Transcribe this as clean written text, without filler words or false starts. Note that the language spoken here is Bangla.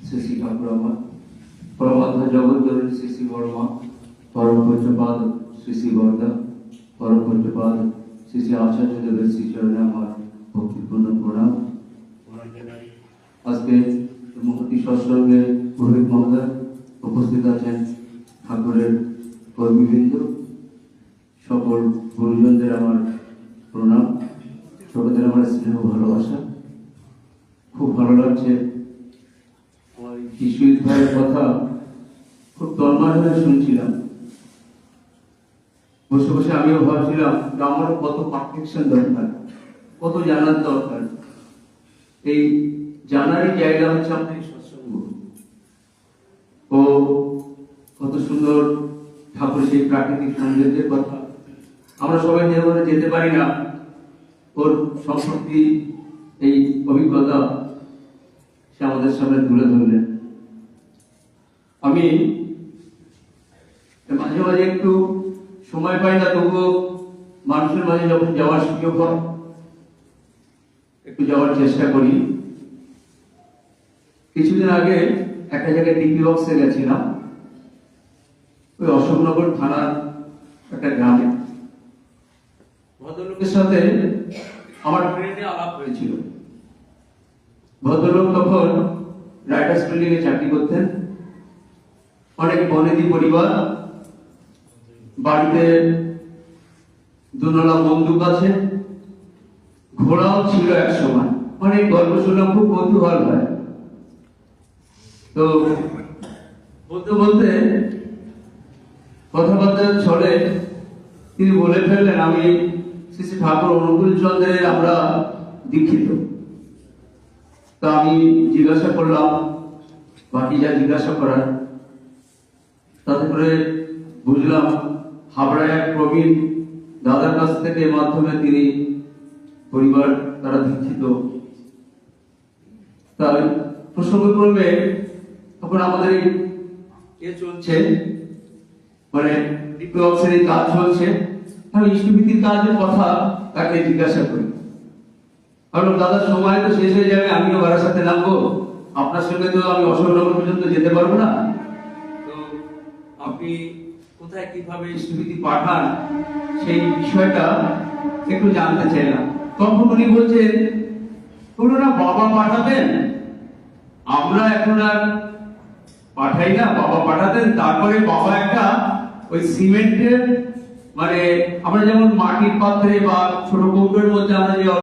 শ্রী শ্রী ঠাকুর আমার পরমাত্মা জগৎ শ্রী শ্রী বর্মা, পরম পূজ্যপাদ শ্রী শ্রী বরদা, পরম পূজ্যপাদ শ্রী শ্রী আচার্য দেবের শ্রী চরণে আমার ভক্তিপূর্ণ প্রণাম। আজকে মহতি সৎসঙ্গে পুরোহিত মহোদয় উপস্থিত আছেন, ঠাকুরের কর্মীবৃন্দ, সকল গুরুজনদের আমার প্রণাম, সকলের আমার স্নেহ ভালোবাসা। খুব ভালো লাগছে বিশ্বজিৎ ভাইয়ের কথা, খুব তন্ময় হয়ে শুনছিলাম। বসে বসে আমিও ভাবছিলাম আমারও কত পারফেকশন দরকার, কত জানার দরকার। এই জানারই জায়গা হচ্ছে আমাদের সৎসঙ্গ। ও কত সুন্দর ঠাকুর সেই প্রাকৃতিক সৌন্দর্যের কথা আমরা সবাই যেভাবে যেতে পারি না, ওর সম্পত্তি এই অভিজ্ঞতা সে আমাদের সামনে তুলে ধরলেন। আমি মাঝে মাঝে একটু সময় পাই না, তবুও মানুষের মাঝে যখন যাওয়ার সুযোগ হয় একটু যাওয়ার চেষ্টা করি। কিছুদিন আগে একটা জায়গায় ডিপি বক্সে গেছিলাম, ওই অশোকনগর থানার একটা গ্রামে। ভদ্রলোকের সাথে আমার ট্রেনে আলাপ হয়েছিল। ভদ্রলোক তখন রাইটার্স বিল্ডিং এ চাকরি করতেন, অনেক বনেদি পরিবার, বাড়িতে দুনলা বন্দুক আছে, ঘোড়াও ছিল এক সময়। অনেক গল্প শুনলাম, খুব কৌতূহল হয়। তো বলতে বলতে কথাবার্তা ছলে তিনি বলে ফেললেন, আমি শ্রী শ্রী ঠাকুর অনুকূল চন্দ্রের আমরা দীক্ষিত। তা আমি জিজ্ঞাসা করলাম বাকি যা জিজ্ঞাসা করার, তাতে করে বুঝলাম হাবড়ায় এক প্রবীণ দাদার কাছ থেকে মাধ্যমে তিনি পরিবার তারা দীক্ষিত। তাই প্রসঙ্গক্রমে তখন আমাদের চলছে, মানে ডিপ্লোমাক্সের এই কাজ চলছে, আমি ইষ্টভীতির কাজের কথা তাকে জিজ্ঞাসা করি। কারণ দাদার সময় তো শেষ হয়ে যাবে, আমিও বাড়ার সাথে নামবো, আপনার সঙ্গে তো আমি অশোকনগর পর্যন্ত যেতে পারবো না। তো আপনি কোথায় কিভাবে ইষ্টভীতি পাঠান সেই বিষয়টা একটু জানতে চাইলাম। তখন উনি বলছেন, না বাবা পাঠাতেন, আমরা এখন আর পাঠাই না, বাবা পাঠাতেন। তারপরে বাবা একটা ওই সিমেন্টের, মানে আমরা যেমন মাটির পাত্রে বা ছোট কৌটোর মধ্যে আমরা যে